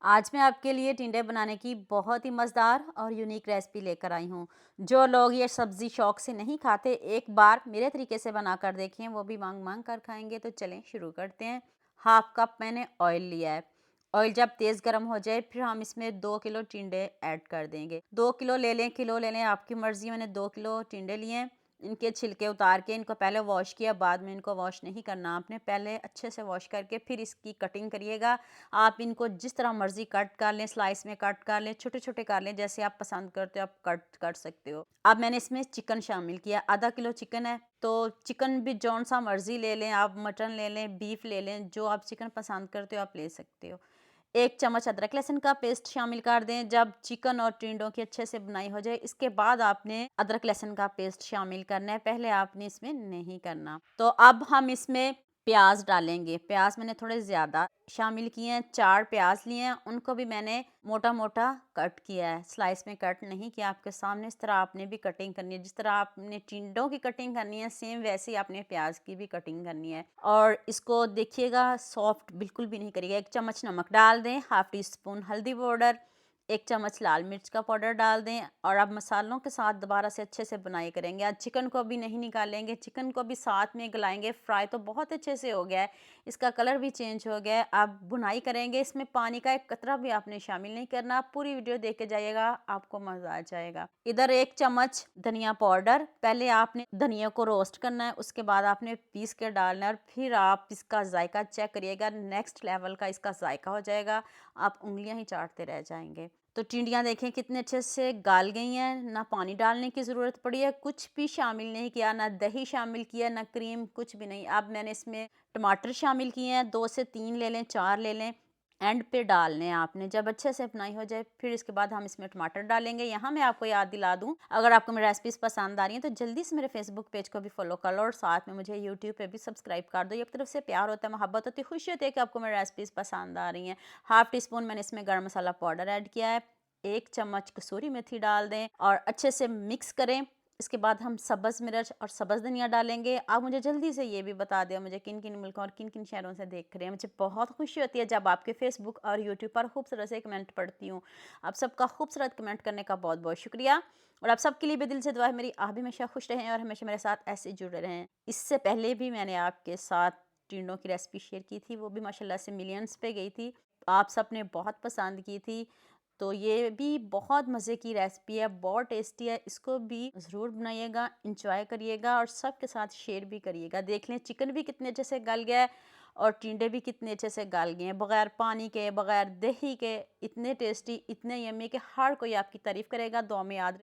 आज मैं आपके लिए टिंडे बनाने की बहुत ही मज़ेदार और यूनिक रेसिपी लेकर आई हूँ। जो लोग ये सब्ज़ी शौक से नहीं खाते, एक बार मेरे तरीके से बनाकर देखें, वो भी मांग-मांग कर खाएँगे। तो चलें शुरू करते हैं। हाफ़ कप मैंने ऑयल लिया है। ऑयल जब तेज़ गर्म हो जाए, फिर हम इसमें 2 किलो टिंडे ऐड कर देंगे। 2 किलो ले लें, किलो ले लें, आपकी मर्ज़ी। मैंने 2 किलो टिंडे लिए हैं। इनके छिलके उतार के इनको पहले वॉश किया, बाद में इनको वॉश नहीं करना आपने। पहले अच्छे से वॉश करके फिर इसकी कटिंग करिएगा। आप इनको जिस तरह मर्ज़ी कट कर लें, स्लाइस में कट कर लें, छोटे-छोटे कर लें, जैसे आप पसंद करते हो आप कट कर सकते हो। अब मैंने इसमें चिकन शामिल किया, आधा किलो चिकन है, तो चिकन भी जौन-सा मर्ज़ी ले लें आप, मटन ले लें, बीफ ले लें, जो आप चिकन पसंद करते हो आप ले सकते हो। 1 चम्मच अदरक लहसुन का पेस्ट शामिल कर दें। जब चिकन और टिंडों की अच्छे से बुनाई हो जाए, इसके बाद आपने अदरक लहसुन का पेस्ट शामिल करना है, पहले आपने इसमें नहीं करना। तो अब हम इसमें प्याज डालेंगे। प्याज मैंने थोड़े ज़्यादा शामिल किए हैं, 4 प्याज लिए हैं, उनको भी मैंने मोटा-मोटा कट किया है, स्लाइस में कट नहीं किया। आपके सामने इस तरह आपने भी कटिंग करनी है, जिस तरह आपने टिंडों की कटिंग करनी है, सेम वैसे ही आपने प्याज की भी कटिंग करनी है। और इसको देखिएगा सॉफ्ट बिल्कुल भी नहीं करिएगा। 1 चम्मच नमक डाल दें, हाफ़ टी स्पून हल्दी पाउडर, 1 चम्मच लाल मिर्च का पाउडर डाल दें और अब मसालों के साथ दोबारा से अच्छे से बुनाई करेंगे। आज चिकन को भी नहीं निकालेंगे, चिकन को भी साथ में गलाएँगे। फ्राई तो बहुत अच्छे से हो गया है, इसका कलर भी चेंज हो गया है। अब बुनाई करेंगे, इसमें पानी का एक कतरा भी आपने शामिल नहीं करना। पूरी वीडियो देख के जाइएगा, आपको मज़ा आ जाएगा। इधर 1 चम्मच धनिया पाउडर, पहले आपने धनिया को रोस्ट करना है, उसके बाद आपने पीस के डालना है और फिर आप इसका जायका चेक करिएगा। नेक्स्ट लेवल का इसका जायका हो जाएगा, आप उँगलियां ही चाटते रह जाएंगे। तो टिंडियाँ देखें कितने अच्छे से गाल गई हैं, ना पानी डालने की ज़रूरत पड़ी है, कुछ भी शामिल नहीं किया, ना दही शामिल किया, ना क्रीम, कुछ भी नहीं। अब मैंने इसमें टमाटर शामिल किए हैं, 2 से 3 ले लें, 4 ले लें, एंड पे डालने हैं आपने। जब अच्छे से अपनाई हो जाए, फिर इसके बाद हम इसमें टमाटर डालेंगे। यहाँ मैं आपको याद दिला दूँ, अगर आपको मेरी रेसिपीज़ पसंद आ रही हैं, तो जल्दी से मेरे फेसबुक पेज को भी फॉलो कर लो और साथ में मुझे यूट्यूब पे भी सब्सक्राइब कर दो। ये एक तरफ से प्यार होता है, मोहब्बत होती है, खुशी होती है कि आपको मेरी रेसिपीज़ पसंद आ रही हैं। हाफ़ टी स्पून मैंने इसमें गरम मसाला पाउडर ऐड किया है, 1 चम्मच कसूरी मेथी डाल दें और अच्छे से मिक्स करें। इसके बाद हम सब्ज़ मिर्च और सब्ज़ धनिया डालेंगे। आप मुझे जल्दी से ये भी बता दें मुझे किन-किन मुल्कों और किन-किन शहरों से देख रहे हैं। मुझे बहुत खुशी होती है जब आपके फ़ेसबुक और यूट्यूब पर खूबसूरत से कमेंट पढ़ती हूँ। आप सबका खूबसूरत कमेंट करने का बहुत-बहुत शुक्रिया और आप सबके लिए भी दिल से दुआ है मेरी, आप भी हमेशा खुश रहें और हमेशा मेरे साथ ऐसे जुड़े रहें। इससे पहले भी मैंने आपके साथ टिंडों की रेसिपी शेयर की थी, वो भी माशाल्लाह से मिलियंस पे गई थी। आप सब ने बहुत पसंद की थी। तो ये भी बहुत मज़े की रेसिपी है, बहुत टेस्टी है। इसको भी ज़रूर बनाइएगा, एंजॉय करिएगा और सबके साथ शेयर भी करिएगा। देख लें चिकन भी कितने अच्छे से गल गया है और टिंडे भी कितने अच्छे से गल गए हैं, बगैर पानी के, बगैर दही के, इतने टेस्टी, इतने यम्मी कि हर कोई आपकी तारीफ़ करेगा। दुआ में याद